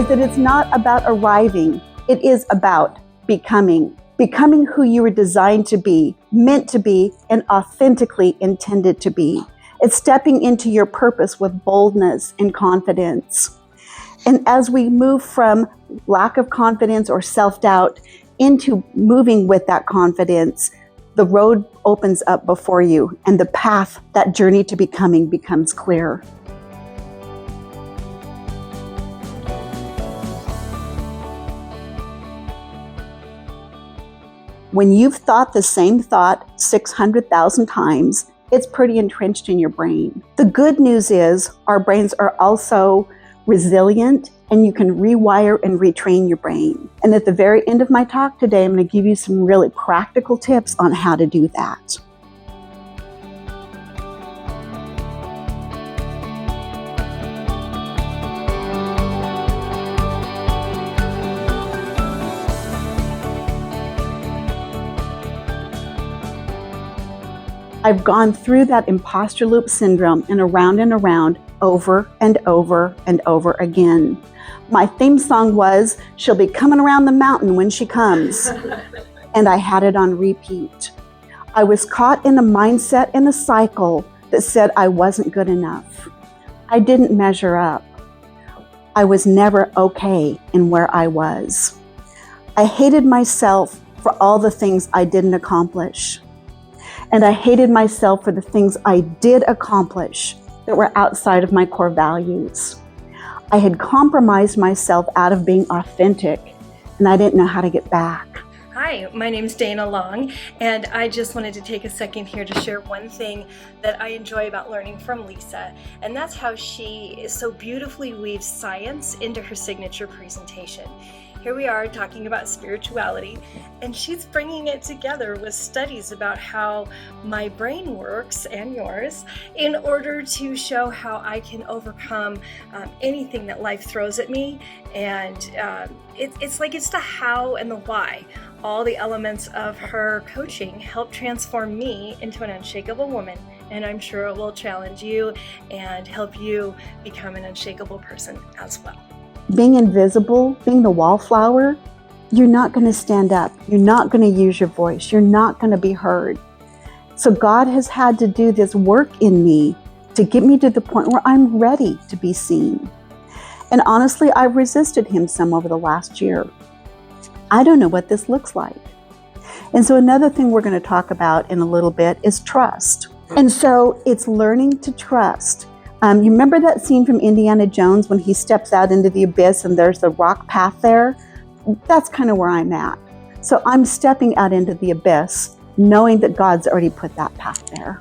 is that it's not about arriving. It is about becoming. Becoming who you were designed to be, meant to be, and authentically intended to be. It's stepping into your purpose with boldness and confidence. And as we move from lack of confidence or self-doubt into moving with that confidence, the road opens up before you and the path, that journey to becoming, becomes clear. When you've thought the same thought 600,000 times, it's pretty entrenched in your brain. The good news is our brains are also resilient, and you can rewire and retrain your brain. And at the very end of my talk today, I'm going to give you some really practical tips on how to do that. I've gone through that imposter loop syndrome and around over and over and over again. My theme song was, "She'll be coming around the mountain when she comes." And I had it on repeat. I was caught in a mindset and a cycle that said I wasn't good enough. I didn't measure up. I was never okay in where I was. I hated myself for all the things I didn't accomplish. And I hated myself for the things I did accomplish that were outside of my core values. I had compromised myself out of being authentic, and I didn't know how to get back. Hi, my name's Dana Long, and I just wanted to take a second here to share one thing that I enjoy about learning from Lysa, and that's how she so beautifully weaves science into her signature presentation. Here we are talking about spirituality, and she's bringing it together with studies about how my brain works, and yours, in order to show how I can overcome anything that life throws at me. And it's the how and the why. All the elements of her coaching help transform me into an unshakable woman, and I'm sure it will challenge you and help you become an unshakable person as well. Being invisible, being the wallflower, you're not going to stand up. You're not going to use your voice. You're not going to be heard. So God has had to do this work in me to get me to the point where I'm ready to be seen. And honestly, I've resisted him some over the last year. I don't know what this looks like. And so another thing we're going to talk about in a little bit is trust. And so it's learning to trust. You remember that scene from Indiana Jones when he steps out into the abyss and there's the rock path there? That's kind of where I'm at. So I'm stepping out into the abyss, knowing that God's already put that path there.